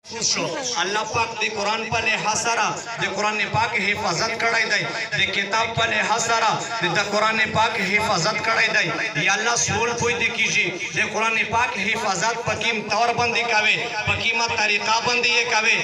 अल्लाह पाक दे कुरान पर लिहाजा दे कुरान पाक हिफाजत कराई दे दे किताब पर लिहाजा दे कुरान पाक हिफाजत कराई दे या अल्लाह सोल कोई दे कीजिए दे कुरान पाक हिफाजत पकीम तौर बंदी कावे पकीमा तरीका बंदी ये कावे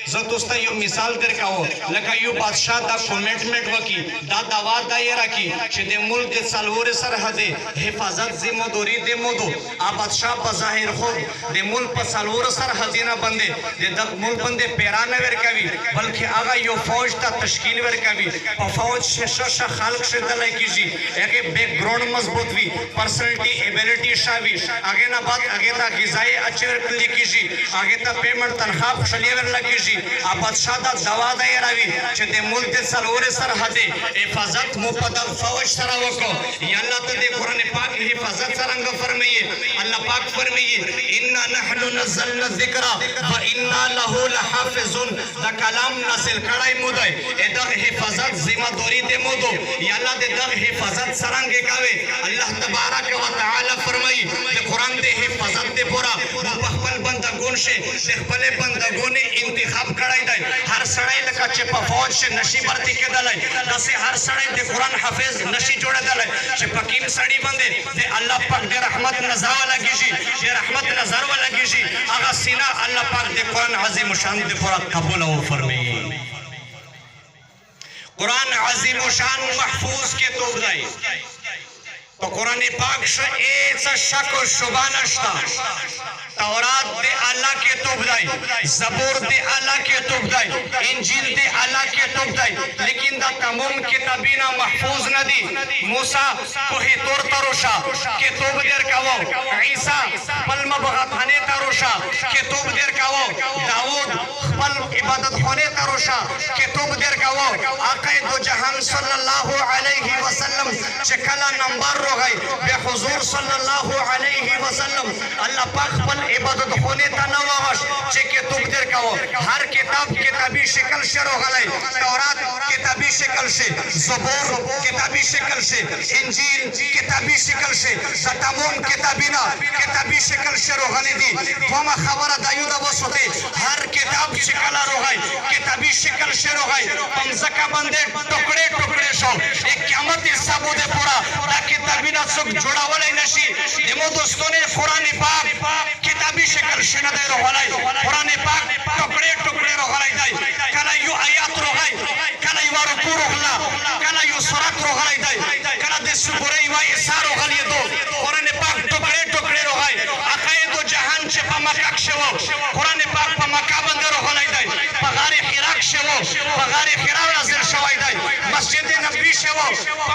जतुस्ता यो मिसाल दर काओ लका यो बादशाह दा कमिटमेंट वकी दा दावा दायरा की चे दे मुल्क दे सलवर सरहदे हिफाजत जिम्मेदारी दे मोदो आ बादशाह बजाहिर खुद दे मुल्क पर सलवर सरहदे ना बंदे दे दक मुल्क बंदे पैराना वर कवी बल्कि आगा यो फौज ता तश्कील वर कवी और फौज शेषा खालक से दलाई कीजी एके बैकग्राउंड मजबूत वी पर्सनालिटी एबिलिटी शावी आगे ना बात आगे ता गिजाई अच्छे वर कली कीजी आगे ता पेमेंट तनख्वाह खुशली वर लगीजी आ बादशाह दा दवा दायरावी चे दे मुल्क दे सलवर सरहदे हिफाजत मुपदल फौज सरा वको या अल्लाह ता दे कुरान पाक हिफाजत सरंग फरमाइए अल्लाह पाक फरमाइए इन्ना नहनु नज़लना ज़िक्रा व इन्ना लहु लहाफिजुन दा कलाम नासिल कड़ाई मुदय ए दा हिफाजत जिम्मेदारी दे मुदो या अल्लाह दे दा हिफाजत सरंगे कावे अल्लाह तबारक व तआला फरमाई दे कुरान दे हिफाजत दे पूरा मुपहल बंदा गुण से देखपले बंदा गुने इंतखाब कड़ाई दे हर सड़ाई लका चे फौज से नशी भर्ती के दलाई दसे हर सड़ाई दे कुरान हाफिज नशी जोड़े दलाई चे पकीम सड़ी बंदे दे अल्लाह पाक दे रहमत नज़र वाला कीजी दे रहमत नज़र वाला कीजी आगा सीना अल्लाह पाक दे कुरान अजीम शान दे पूरा कबूल और फरमाइए कुरान अजीम शान महफूज के तोबदाई तो कुरान पाक से ऐसा शक और शुबा नशता तौरात दे अल्लाह के तोबदाई ज़बूर दे अल्लाह के तोबदाई इंजील दे अल्लाह के तोबदाई लेकिन दा तमाम किताबीना महफूज नदी मूसा कोही तोर तरोशा के तोब देर कावो ईसा पल मबगत हने तरोशा के तोब देर कावो दाऊद पल इबादत होने तरोशा के तोब देर कावो आका दो जहान सल्लल्लाहु अलैहि वसल्लम चकला नंबर रो गई बेहुजूर सल्लल्लाहु अलैहि वसल्लम अल्लाह पाक पल इबादत होने तनवाश के तुम देर काओ हर किताब किताबी शक्ल से रोगलाई तौरात किताबी शक्ल से ज़बूर किताबी शक्ल से इंजील किताबी शक्ल से तमाम किताबीना किताबी शक्ल से रोगने दी वमा खबर दायूदा वसते हर किताब शक्ल रोगाई किताबी शक्ल से रोगाई पंजका बंदे टुकड़े टुकड़े सो एक क़यामत हिसाब दे पूरा ता किताबीना सुख जोड़ा वाले नशी देमो दोस्तों ने कुरान पाक किताबी शक्ल से न दे रोगाई कुरान पाक टुकड़े टुकड़े रोगाई दाई कला यू आयत रोगाई कला यू रुकू रोगला कला यू सूरत रोगाई दाई कला दे सुबुरे व इसा रोगाली दो कुरान पाक टुकड़े टुकड़े रोगाई अकायद जहान से पमकाक शेवो कुरान पाक पमका बंदे रोगाई दाई पगारे हिराक शेवो पगारे हिरा नजर शवाई दाई मस्जिद नबी शेवो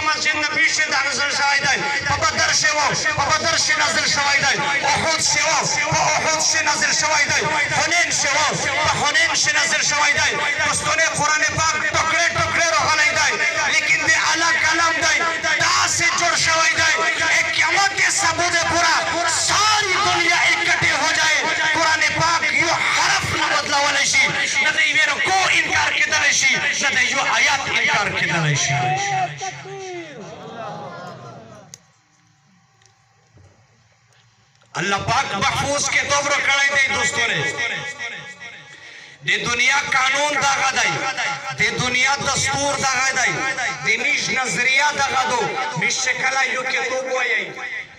मस्जिद नबी से नजर शवाई दाई बदर शेवो बदर से नजर शवाई दाई उहुद शेवो उहुद से नजर शवाई दाई हुनैन शेवो हुनैन से नजर शवाई दाई दोस्तों ने कुरान पाक टुकड़े टुकड़े रोगाई दाई लेकिन दे अल्लाह कलाम दाई ता से जोड़ शवाई दाई एक क़यामत के सबूत पूरा सारी दुनिया इकट्ठे हो जाए कुरान पाक यो हरफ न बदला वाला शी न दे वेरो को इनकार के दलशी न दे यो आयत इनकार के दलशी अल्लाह पाक महफूज के तोबरो कड़ाई दे दोस्तों ने दे दुनिया कानून दागा दाई दे दुनिया दस्तूर दागा दाई दे निश नजरिया दागा दो मिश कला यो के तो बोई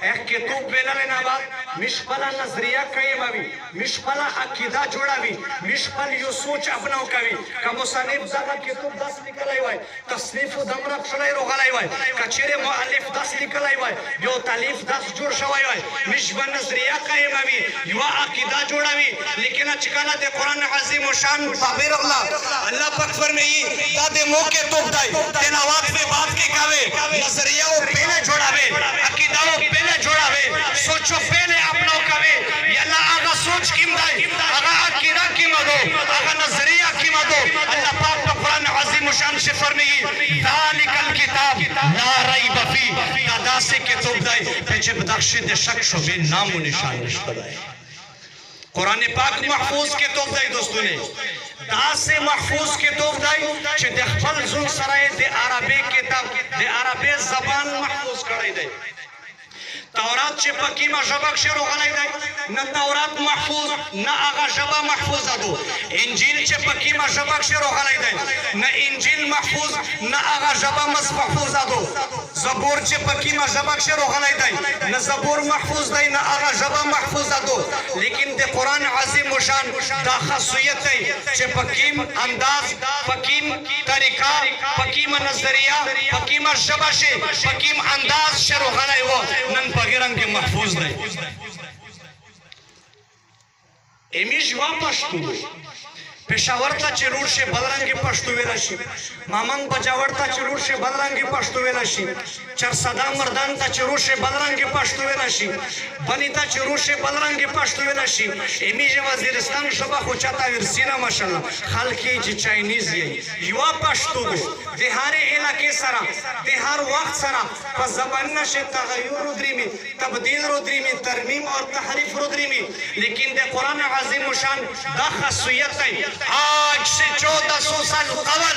एक के तो बेलले ना बात मिशफला नजरिया कई बावी मिशफला अकीदा जोड़ावी मिशफल यो सोच अपनाओ कवी का मुसन्निफ दागा के तो 10 निकलाई वाय तसनीफ दमरा खलाई रोगलाई वाय कचरे मुअल्लिफ 10 निकलाई वाय यो तालीफ 10 जोड़ शवाई वाय मिशफल नजरिया कई बावी यो अकीदा जोड़ावी लेकिन अचकला दे कुरान अजीम शान बाबिर अल्लाह पाक फरमाई दादे मौके तो दाई तिलावत में बात के कावे नजरिया पहले जोड़ावे अकीदा पहले जोड़ावे सोचो पहले अपनो कावे या अल्लाह आगा सोच किम दाई आगा अकीदा की मदो आगा नजरिया की मदो अल्लाह पाक कुरान अजीम शान से फरमाई ज़ालिकल किताब ला रैब फी दादा से के तो दाई पेचे बदख्श दे शक शो बे नाम व निशान नशदाई कुरान पाक महफूज के तोब दाई दोस्तों ने दास से महफूज के तोब दाई चे देखफल जुल सराय दे अरबी किताब दे अरबी जबान महफूज कराई दाई तौरात चे पकीमा जबक से रोगलाई दे न तौरात महफूज न आगा जबा महफूज अदो इंजील चे पकीमा जबक से रोगलाई दे न इंजील महफूज न आगा जबा महफूज अदो ज़बूर चे पकीमा जबक से रोगलाई दे न ज़बूर महफूज दे न आगा जबा महफूज अदो लेकिन दे कुरान अज़ीम शान दा खासियत है चे पकीम अंदाज पकीम तरीका पकीम नजरिया पकीम जबा से पकीम अंदाज से रोगलाई वो नन पगिरंग के महफूज नहीं एमिश वापस तू पेशावरता चिरूर से बलरंगी पश्तू वेलाशी मामंग बजावरता चिरूर से बलरंगी पश्तू वेलाशी चरसदा मर्दान ता चिरूर से बलरंगी पश्तू वेलाशी बनीता चिरूर से बलरंगी पश्तू वेलाशी एमिश वजीरिस्तान शबा खुचाता विरसीना माशाल्लाह खालकी जी चाइनीज ये युवा पश्तू दो देहारे इलाके सरा देहार वक्त सरा पर ज़बान से तगय्युर रुद्री में तब्दील रुद्री में तरमीम और तहरीफ रुद्री में लेकिन दे कुरान अज़ीम शान दा खासियत है आज से 1400 साल कबल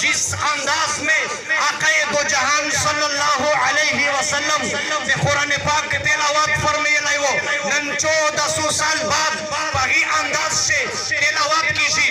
जिस अंदाज में आक़ाए दो जहान सल्लल्लाहु अलैहि वसल्लम ने कुरान पाक के तिलावत फरमाए वो नन 1400 साल बाद वही अंदाज से तिलावत कीजिए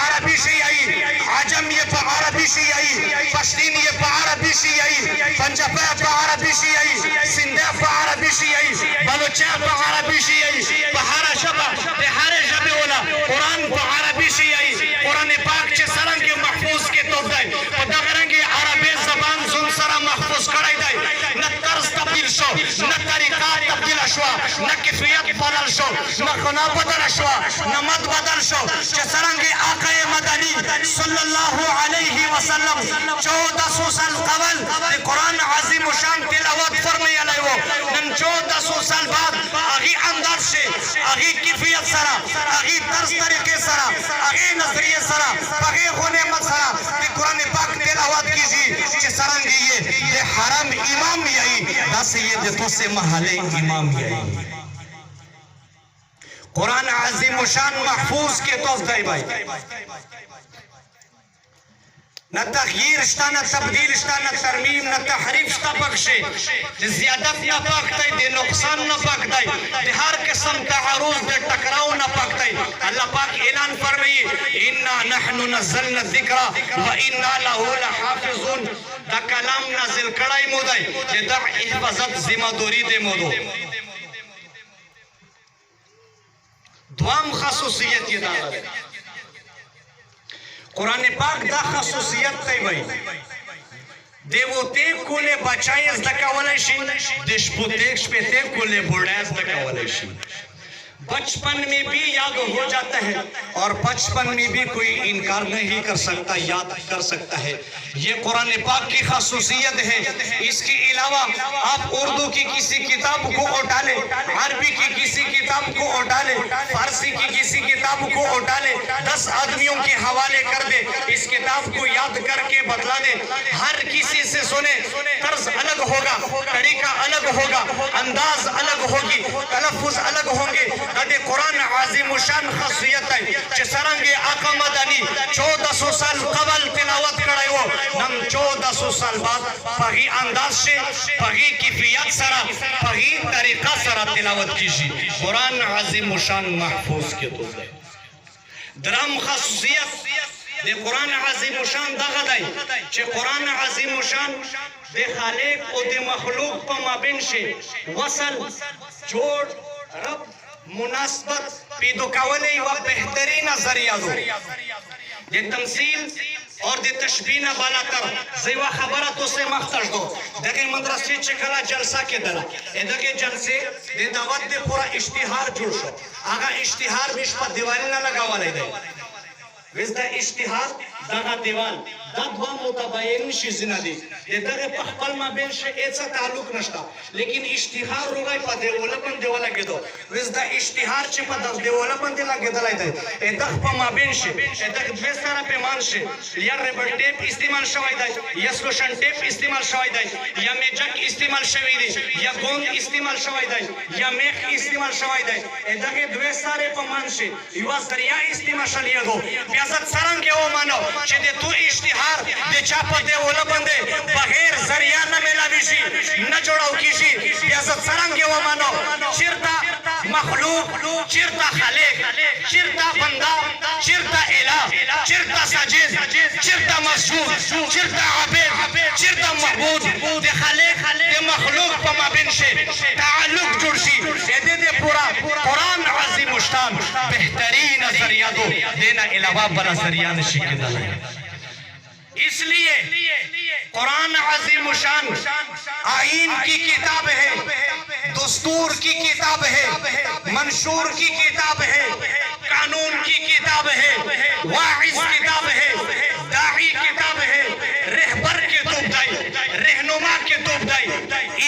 अरबी से आई आजम ये अरबी से आई पश्तीन ये अरबी से आई पंजाबी अरबी से आई सिंधी अरबी से आई बलोचा अरबी से आई बहारा शबा बिहार शबे वाला कुरान अरबी से आई कुरान पाक के सरंग के महफूज के तो दे पदगरंगे अरबी ज़बान सुन सरा महफूज कराई दे न तर्ज तब्दील शो न तरीका तब्दील शो न कैफियत बदल शो न खुना बदल शो न मत बदल शो के सरंगे आक़ाए मदनी सल्लल्लाहु अलैहि वसल्लम 1400 साल कबल कुरान अज़ीम शान तिलावत फरमाए आए वो नन 1400 साल बाद आगे अंदाज से आगे कैफियत सरा आगे तर्ज तरीके सरा आगे नजरिए सरा आगे होने मत सरा कुरान पाक तिलावत कीजिए कि सरंगे ये हराम इमाम यही दस ये तो से महले इमाम यही कुरान अज़ीम शान महफूज के तोफ दे भाई न तग़यीर शता न तब्दील शता न तरमीम न तहरीफ शता बख्शे ज़ियादत न पकते दे नुकसान न पकते दे हर किस्म तआरुज़ दे टकराव न पकते अल्लाह पाक ऐलान फरमाइए इन्ना नहनु नज़्ज़लना ज़िक्रा व इन्ना लहु लहाफ़िज़ून दा कलाम नाज़िल कड़ाई मोदे दे दा हिफाजत जिम्मेदारी दे मोदो दुआम खासूसियत ये दादा कुरान पाक दा खासूसियत है भाई देवोते कोले बचाएस दकावलेशी देशपुते स्पेते कोले बोड़ास दकावलेशी बचपन में भी याद हो जाता है और बचपन में भी कोई इनकार नहीं कर सकता याद कर सकता है ये कुरान पाक की खासूसियत है इसके अलावा आप उर्दू की किसी किताब को उठा ले अरबी की किसी किताब को उठा ले फारसी की किसी किताब को उठा ले 10 आदमियों के हवाले कर दे इस किताब को याद करके बतला दे हर किसी से सुने तर्ज अलग होगा तरीका अलग होगा अंदाज अलग होगी तलफ्फुज अलग होंगे दे कुरान अज़ीम शान खासियत है कि सरंगे आका मदनी 1400 साल कबल तिलावत कराए वो नम 1400 साल बाद पही अंदाज से पही कैफियत सरा पही तरीका सरा तिलावत कीजिए कुरान अज़ीम शान महफूज के तो है दरम खासियत दे कुरान अज़ीम शान दगदाई कि कुरान अज़ीम शान दे खालिक और दे मखलूक पर माबिन से वसल जोड़ रब मुनासबत पैदा कावले व बेहतरीन जरिया दो ये तमसील और दे तशबीह बाला कर जेवा खबरा तो से मख्तज दो देखे मदरसे चकला जलसा के दला ए देखे जलसे दे दावत दे पूरा इश्तिहार जुड़ शो आगा इश्तिहार बिश पर दीवार ना लगावाले दे विजदा इश्तिहार दागा दीवार दबवा मुतबायन शिजना दी ये दगे पखपल मा बेन से ऐसा ताल्लुक नष्टा लेकिन इश्तिहार रोगाई पदे ओलपन देवाला के दो विजदा इश्तिहार चे पद देवाला पण दिला के दलाई दे ए दख प मा बेन से ए दख बेसारा पे मान से या रेबल टेप इस्तेमाल शवाई दे या सोशन टेप इस्तेमाल शवाई दे या मेजक इस्तेमाल शवाई दे या गोंद इस्तेमाल शवाई दे या मेख इस्तेमाल शवाई दे ए दगे बेसारे प मान से युवा सरिया इस्तेमाल शलिया दो प्याजत सरंग के ओ मानो چې د تو اشتهار د چا په دیوله باندې بغیر ذریعہ نه ملاوي شي نه جوړاو کیږي بیا زه څرنګه ومانو چیرته مخلوق چیرته خالق چیرته بنده چیرته اله چیرته ساجد چیرته مسجود چیرته عابد چیرته معبود د خالق د مخلوق په مابین شي تعلق جوړ شي د پورا قرآن عظیم الشان بهترین ذریعہ دو دینا علاوہ بلا ذریعہ نشی کېدلی اس لیے قرآن عظیم الشان آئین کی کتاب ہے دستور کی کتاب ہے منشور کی کتاب ہے قانون کی کتاب ہے واعظ کتاب ہے داعی کتاب ہے رہبر کے توبدائی رہنما کے توبدائی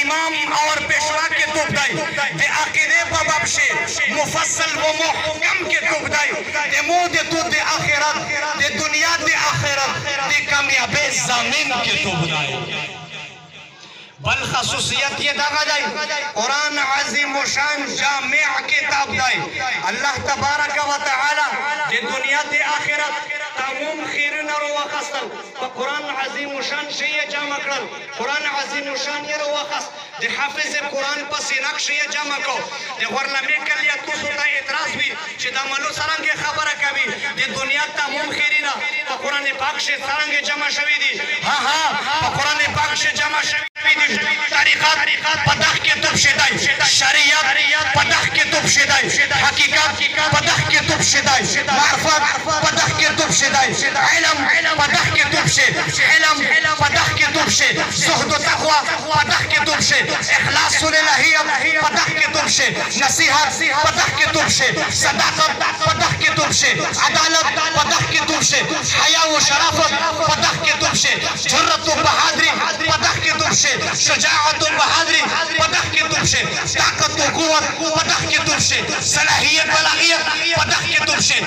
امام اور پیشوا کے توبدائی دے عقیدے باب سے مفصل و محکم کے توبدائی دے مود تو دے آخرت دے دنیا دے آخرت دے کامیابی زمین کے توبدائی بل خصوصیت یہ داغا جائے قرآن عظیم و شان جامع کتاب دائی اللہ تبارک و تعالی دے دنیا دے آخرت تمام خیرنا رو وخستل قرآن عظیم و شان شیئے جامع کرل قرآن عظیم و شان یہ رو وخست دے حافظ قرآن پسی نقش یہ جامع کو دے غرلمی کلیا توسو تا اعتراض بھی چی دا ملو سرنگ خبر کبھی دے دنیا تمام خیرنا قرآن پاک سے سرنگ جامع شوی دی ہاں قرآن پاک سے جامع شوی طریقات پدخ کے تب شدائی شریعت پدخ کے تب شدائی حقیقت پدخ کے تب شدائی معرفت پدخ کے تب شدائی علم پدخ کے تب سے علم پدخ کے تب سے زہد و تقوی پدخ کے تب سے اخلاص للہیت پدخ کے تب سے نصیحت پدخ کے تب سے صداقت پدخ کے تب سے عدالت پدخ کے تب سے حیا و شرافت پدخ کے تب سے جرت و بہادری پدخ کے تب سے شجاعت و بہادری پدخ کے تب سے طاقت و قوت پدخ کے تب سے صلاحیت بلاغیت پدخ کے تب سے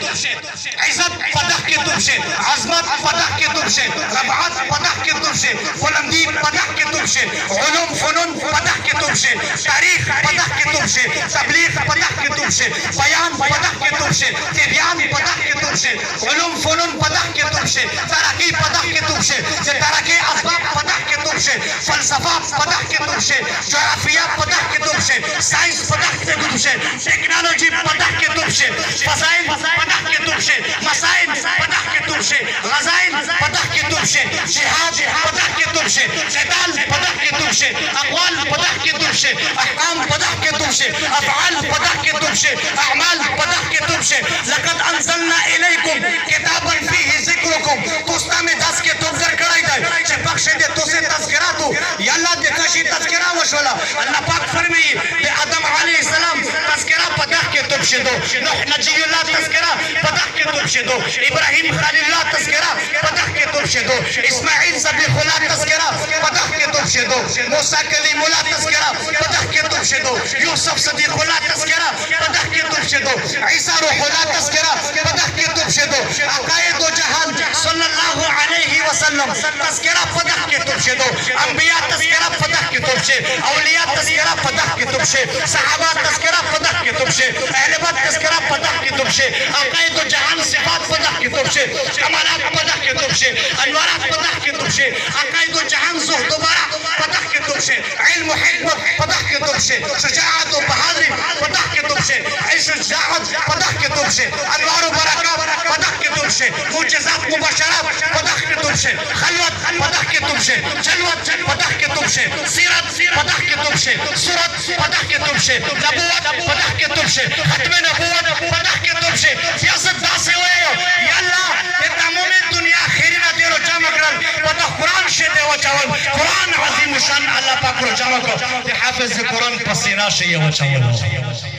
عزت پدخ کے تب سے عظمت پدخ کے تب سے ربعت پدخ کے تب سے بلندی پدخ کے تب سے علوم فنون پدخ کے تب سے تاریخ پدخ کے تب سے تبلیغ پدخ کے تب سے بیان پدخ کے تب سے تبیان پدخ کے تب سے علوم فنون پدخ کے تب سے ترقی پدخ کے تب سے ترقی اسباب پدخ کے تب سے فلسفہ پدخ کے تب سے جغرافیہ پدخ کے تب سے سائنس پدخ کے تب سے ٹیکنالوجی پدخ کے تب سے فضائل پدخ کے تب سے مسائل پدخ کے تب سے غزائل پدخ کے تب سے جہاد پدخ کے تب سے قتال پدخ کے تب سے اقوال پدخ کے تب سے احکام پدخ کے تب سے افعال پدخ کے تب سے اعمال پدخ کے تب سے لقد انزلنا الیکم کتابا فیہ ذکرکم توستا میں دس کے تب در کرائی دائی چھ بخش دے تو سے تذکرہ تو یا اللہ دے کشی تذکرہ وشولا اللہ پاک فرمائی دے آدم علیہ السلام تذکرہ پدخ کے تب سے دو نوح نجی اللہ تذکرہ پدخ کے تب سے دو ابراہیم خلیل اللہ تذکرہ پدخ کے تب سے دو اسماعیل ذبیح اللہ تذکرہ پدخ کے تب سے دو موسیٰ کلیم اللہ تذکرہ پدخ کے تب سے دو یوسف صدیق اللہ تذکرہ پدخ کے تب سے دو عیسیٰ روح اللہ تذکرہ پدخ کے تب سے دو عقائد و جہان صلی اللہ علیہ وسلم تذکرہ پدخ کے تب سے دو انبیاء تذکرہ پدخ کے تب سے اولیاء تذکرہ پدخ کے تب سے صحابہ تذکرہ پدخ کے تب سے اہل بیت تذکرہ پدخ کے تب سے عقائد و جہان صفات پدخ کے تب سے کمالات پدخ کے تب سے انوارات پدخ کے تب سے عقائد و جہان زہد و برع پدخ کے تب سے علم و حکمت پدخ کے تب سے شجاعت و بہادری پدخ کے تب سے عز و شجاعت پدخ کے تب سے انوار و برکات پدخ کے تب سے معجزات مبشرات پدخ کے تب سے خلوت پدخ کے تب سے جلوت پدخ کے تب سے سیرت پدخ کے تب سے سورت پدخ کے تب سے نبوت پدخ کے تب سے ختم نبوت پدخ کے تب سے سیاست دا سے ہوئے یا اللہ تمام دنیا خیرنا دیرو جامع کرن پدخ قرآن سے دیو چاول قرآن عظیم شان اللہ پاک رو جامع کو حافظ قرآن پسینا سے یہ چاول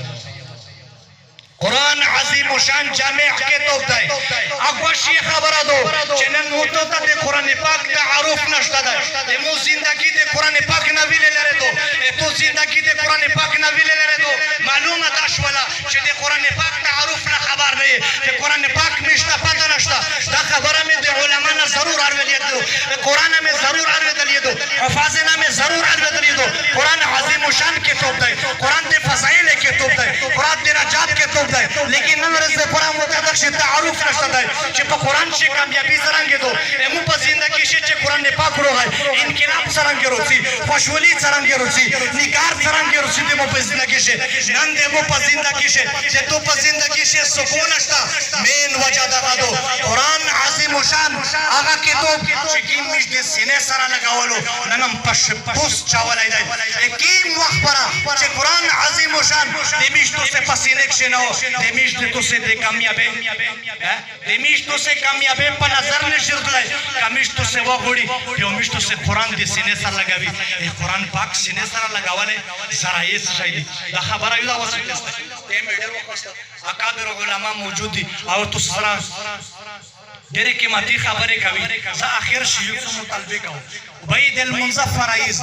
قرآن عظیم شان جامع کے توب دائی اگوشی خبر دو چنن موتو تا دے قرآن پاک تعارف نشتا دا مو زندگی دے قرآن پاک نوی لے لے دو تو زندگی دے قرآن پاک نوی لے لے دو معلومت اشوالا چھ دے قرآن پاک تعارف نہ خبر دے دے قرآن پاک نشتا پتا نشتا دا خبر میں دے علماء نا ضرور عروی لیت دو قرآن میں ضرور عروی دلیت دو حفاظنا میں ضرور عروی دلیت دو قرآن عظیم شان کے توب دائی قرآن دے فضائل کے توب دائی قرآن دے رجات کے توب لیکن نمرز دے قرآن مقدق شد تعارف نشته دی چې په قرآن چې کامیابي څرنګه دو مو په زندگی شي چې قرآن پاک روغی انقلاب څرنګه روسي خوشحالي څرنګه روسي نگار څرنګه روسي د مو په زندگی شي نن د مو په زندگی شي چې تو په زندگی شي سکون نشته مین وجه دغه دو قرآن عظیم شان هغه کتاب چې کیم مش د سینې سره لګولو نن هم پوس چاولای دی کیم مخبره چې قرآن عظیم شان د میشتو سے پسینه کې نه د میشتو سے د کامیابی د میشتو سے کامیابی په نظر نشي ورتلای کمیشتو سے وغوړي یو میشتو سے قرآن د سینې سره لګوي قرآن پاک سینې سره لګولې سره یې څه دی دا خبره یو دا وسیله اکابر علماء موجود دي او تاسو سره ډېرې قیمتي خبرې کوي زه اخر شیوخ مطالبه کوم بيد المنزه فرایز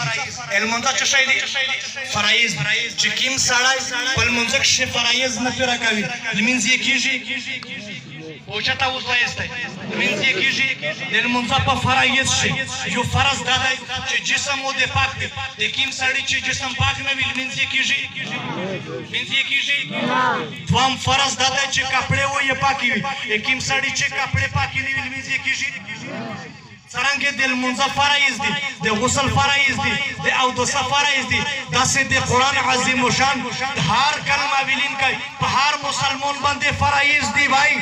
المنزه څه شي دي فرایز چې کیم سړی بل منزه کې فرایز نه پیرا کوي لمنځ یې کیږي او چاته وځایسته لمنځ یې کیږي د منزه په فرایز شي یو فرض دا دی چې جسم او د پاک دی د کیم سړی چې جسم پاک نه وي لمنځ یې کیږي لمنځ یې کیږي دوام فرض دا دی چې کپڑے و یې پاکي وي کیم سړی چې کپڑے پاکي نه وي لمنځ یې کیږي څرنګه د لمونځ فرایض دي د غسل فرایض دي د اودس فرایض دي داسې د قرآن عظیم شان هر کلمه ویلین کوي په هر مسلمان باندې فرایض دي بھائی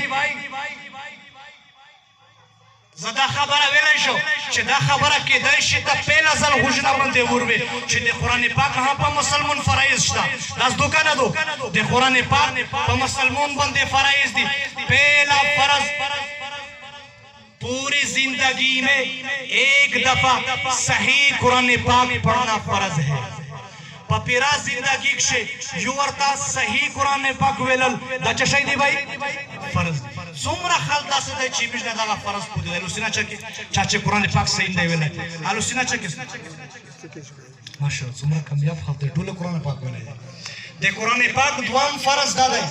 زدا خبره ویلای شو چې دا خبره کېدای شي ته پیل ځل غوښنه باندې وروي چې د قرآن پاک هم په مسلمان فرایض شته داس دوکانه دو د قرآن پاک په مسلمان باندې فرایض دي پہلا فرض पूरी जिंदगी में एक दफा सही कुरान पाक पढ़ना फर्ज है पपीरा जिंदगी से युवरता सही कुरान पाक वेलल दा चशई दी भाई फर्ज सुमरा खलदा से दे चीबिज ना दा फर्ज पुदे लुसिना चके चाचे कुरान पाक सही दे वेलल लुसिना चके माशाअल्लाह सुमरा कामयाब खलदे टोले कुरान पाक वेलल दे कुरान पाक दुआम फर्ज दा दे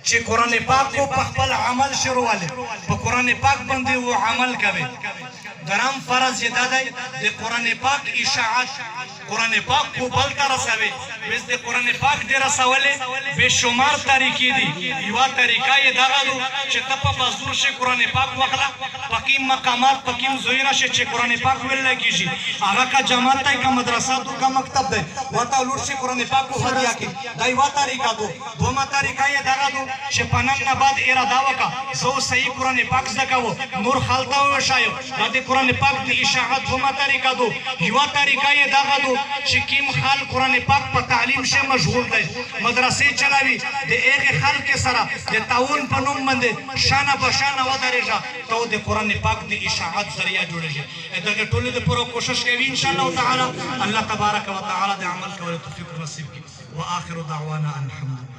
چې قرآن پاک کو په خپل عمل شروع والے په قرآن پاک باندې و عمل کوي درام فرض یې دا دی د قرآن پاک اشاعت قرآن پاک کو بل ته رسوي بس د قرآن پاک دې رسولې بے شمار طریقې دي یو طریقه یې دغه ده چې ته په مزدور شي قرآن پاک واخله پکې مقامات پکې زوینه شي چې قرآن پاک ویل کېږي هغه کا جماعت ته کا مدرسه تو کا مکتب دی وته لور شي قرآن پاک کو هدیه کې دا یو طریقه ده دومره طریقه یې دغه ده چې پنن نه بعد اراده وکا زو صحیح قرآن پاک زکاو نور خالتا وشایو دا د قرآن پاک د اشاعت دومره طریقه ده یو طریقه یې دغه ده چې کیم خال قرآن پاک په تعلیم شه مشغول دی مدرسې چلاوي د هغه خلک سره د تعاون په نوم باندې شانه بشانه ودرېږه ته د قرآن پاک د اشاعت ذریعہ جوړېږي دغه ټولې د پوره کوشش کوي ان شاء الله تعالی الله تبارک وتعالى د عمل کولو توفیق نصیب کړي واخر دعوانا ان الحمد